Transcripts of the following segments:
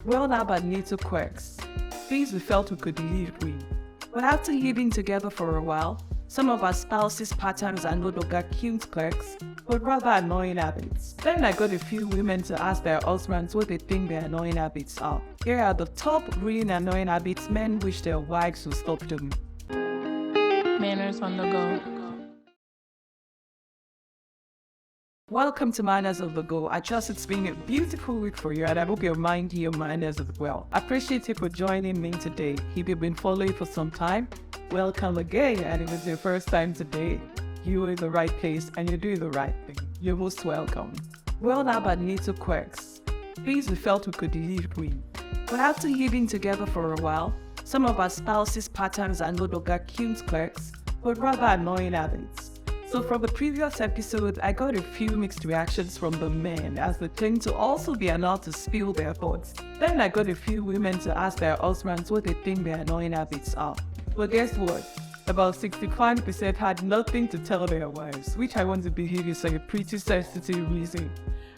Well, now about little quirks. Things we felt we could live with. But after living together for a while, some of our spouses' patterns are no longer cute quirks, but rather annoying habits. Then I got a few women to ask their husbands what they think their annoying habits are. Here are the top really annoying habits men wish their wives would stop doing. Manners on the go. Welcome to Manners on the Go. I trust it's been a beautiful week for you, and I hope you're minding your manners as well. I appreciate you for joining me today. If you've been following for some time, welcome again. And if it's your first time today, you're in the right place and you're doing the right thing. You're most welcome. Well, now about little quirks. Things we felt we could live with. But after living together for a while, some of our spouses' patterns are no longer cute quirks, but rather annoying habits. So from the previous episode, I got a few mixed reactions from the men as they tend to also be allowed to spill their thoughts. Then I got a few women to ask their husbands what they think their annoying habits are. But guess what? About 65% had nothing to tell their wives, which I want to believe is a pretty sensitive reason.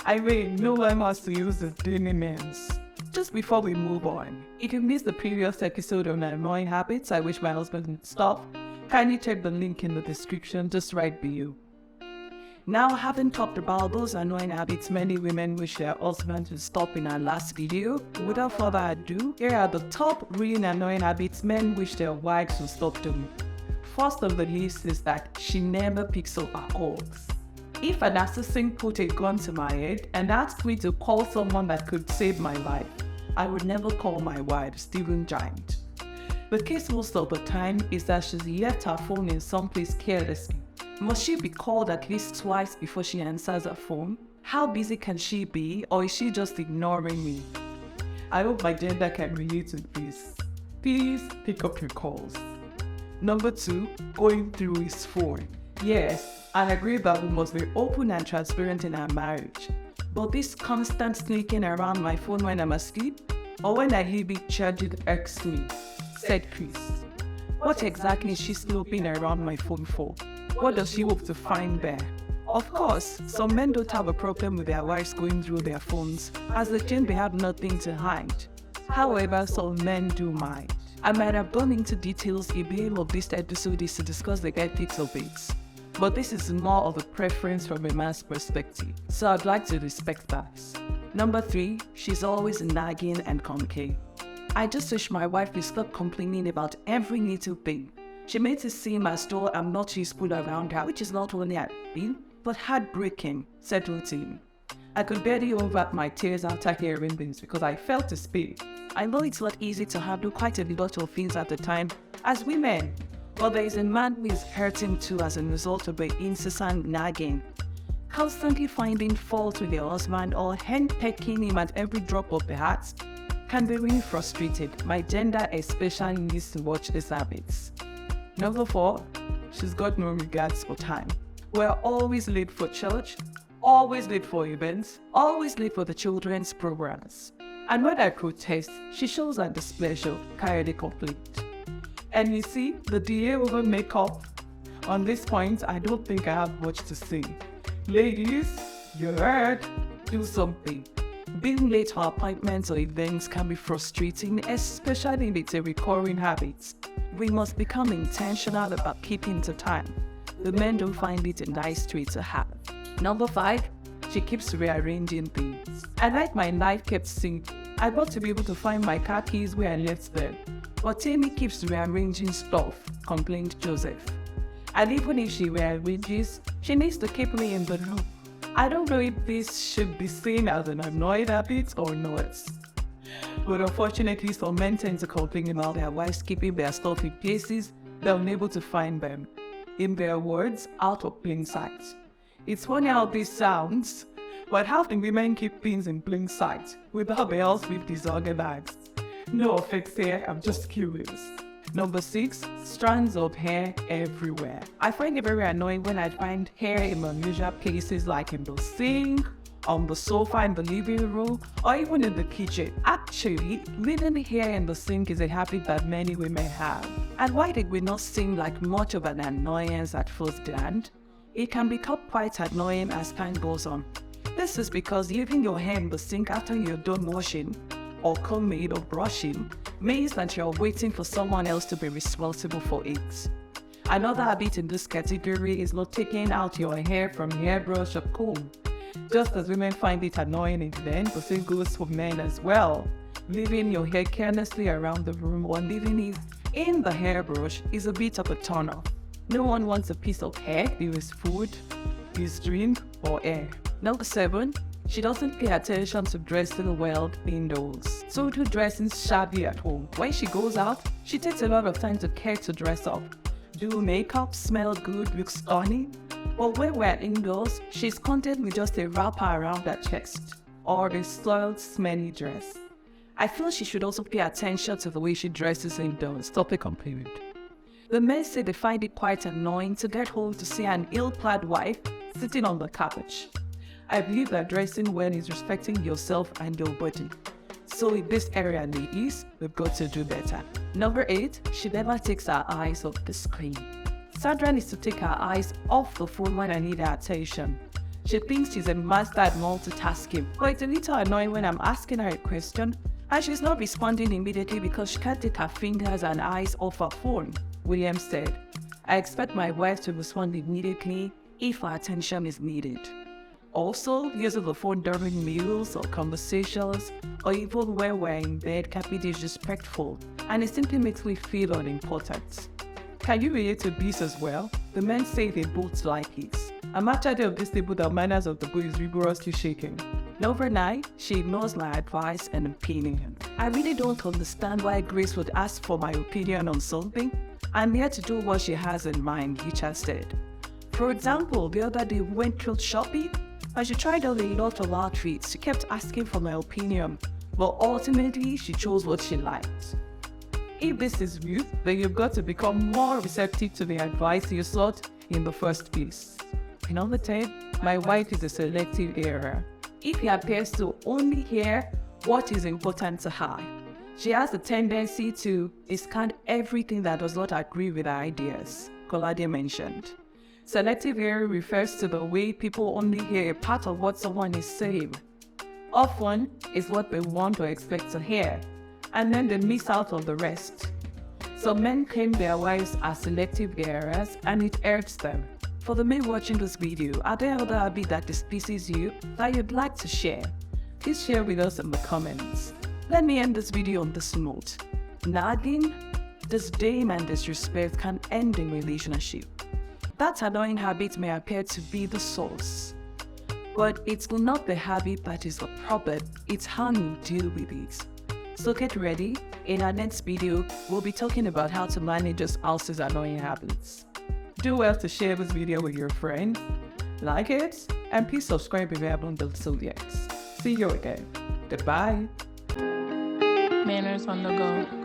I mean, no one has to use the daily names. Just before we move on, if you missed the previous episode on annoying habits I wish my husband would stop, kindly check the link in the description just right below. Now, having talked about those annoying habits many women wish their husbands would stop in our last video, without further ado, here are the top really annoying habits men wish their wives would stop doing. First on the list is that she never picks up her calls. If an assassin put a gun to my head and asked me to call someone that could save my life, I would never call my wife, Stephen Giant. The case most of the time is that she's left her phone in someplace carelessly. Must she be called at least twice before she answers her phone? How busy can she be, or is she just ignoring me? I hope my gender can relate to this. Please pick up your calls. Number 2, going through his phone. Yes, I agree that we must be open and transparent in our marriage. But this constant sneaking around my phone when I'm asleep, or when I leave it charged irks me, said Chris. What exactly is she snooping around my phone for? What does she hope to find there? Of course, some men don't have a problem with their wives going through their phones, as they claim they have nothing to hide. However, some men do mind. I might have gone into details if the aim of this episode is to discuss the ethics of it. But this is more of a preference from a man's perspective, so I'd like to respect that. Number 3, she's always nagging and complaining. I just wish my wife would stop complaining about every little thing. She makes it seem as though I'm not useful around her, which is not only heartbreaking, but heartbreaking, said Routine. I could barely hold back my tears after hearing this because I felt the pain. I know it's not easy to handle quite a lot of things at the time as women, but there is a man who is hurting too as a result of the incessant nagging. Constantly finding fault with your husband or henpecking him at every drop of the hat can be really frustrated. My gender especially needs to watch these habits. Number 4, she's got no regards for time. We're always late for church, always late for events, always late for the children's programs. And when I protest, she shows her displeasure, carry the complaint. And you see, the delay over makeup. On this point, I don't think I have much to say. Ladies, you heard, do something. Being late for appointments or events can be frustrating, especially if it's a recurring habit. We must become intentional about keeping to time. The men don't find it a nice trait to have. Number 5, she keeps rearranging things. I like my life kept synced. I want to be able to find my car keys where I left them. But Tammy keeps rearranging stuff, complained Joseph. And even if she rearranges, she needs to keep me in the loop. I don't know if this should be seen as an annoying habit or not. But unfortunately, some men tend to complain about their wives keeping their stuff in places they're unable to find them. In their words, out of plain sight. It's funny how this sounds, but how do women keep things in plain sight without the house being disorganized? No offense here, I'm just curious. Number 6, strands of hair everywhere. I find it very annoying when I find hair in unusual places like in the sink, on the sofa in the living room, or even in the kitchen. Actually, leaving hair in the sink is a habit that many women have. And while it will not seem like much of an annoyance at first glance, it can become quite annoying as time goes on. This is because leaving your hair in the sink after you're done washing or combing or brushing means that you're waiting for someone else to be responsible for it. Another habit in this category is not taking out your hair from hairbrush or comb. Just as women find it annoying in men, the same goes for men as well. Leaving your hair carelessly around the room or leaving it in the hairbrush is a bit of a turn-off. No one wants a piece of hair, be it food, use drink, or air. Number 7, she doesn't pay attention to dressing well indoors. So to dressing shabby at home. When she goes out, she takes a lot of time to care to dress up. Do makeup, smell good, look stunning. But when we're indoors, she's content with just a wrapper around her chest or a soiled, smelly dress. I feel she should also pay attention to the way she dresses indoors. Stop it compliment. The men say they find it quite annoying to get home to see an ill-clad wife sitting on the couch. I believe that dressing well is respecting yourself and your body. So in this area, ladies, we've got to do better. Number 8, she never takes her eyes off the screen. Sandra needs to take her eyes off the phone when I need her attention. She thinks she's a master at multitasking, but it's a little annoying when I'm asking her a question and she's not responding immediately because she can't take her fingers and eyes off her phone. William said, I expect my wife to respond immediately if her attention is needed. Also, using the phone during meals or conversations, or even when we're in bed, can be disrespectful, and it simply makes me feel unimportant. Can you relate to this as well? The men say they both like it. I'm actually of this table that manners of the boy is rigorously shaking. Number 9, she ignores my advice and opinion. I really don't understand why Grace would ask for my opinion on something. I'm here to do what she has in mind, Richard said. For example, the other day we went through shopping and she tried out a lot of outfits. She kept asking for my opinion, but ultimately she chose what she liked. If this is you, then you've got to become more receptive to the advice you sought in the first place. Number 10, my wife is a selective hearer. If he appears to only hear what is important to her, she has a tendency to discount everything that does not agree with her ideas, Kolade mentioned. Selective hearing refers to the way people only hear a part of what someone is saying. Often, it's what they want or expect to hear, and then they miss out on the rest. Some men claim their wives are selective hearers, and it hurts them. For the men watching this video, are there other habits that displeases you that you'd like to share? Please share with us in the comments. Let me end this video on this note. Nagging, disdain, and disrespect can end in relationship. That annoying habit may appear to be the source, but it's not the habit that is the problem, it's how you deal with it. So get ready, in our next video, we'll be talking about how to manage your spouse's annoying habits. Do well to share this video with your friends, like it, and please subscribe if you haven't done so yet. See you again. Goodbye. Manners on the go.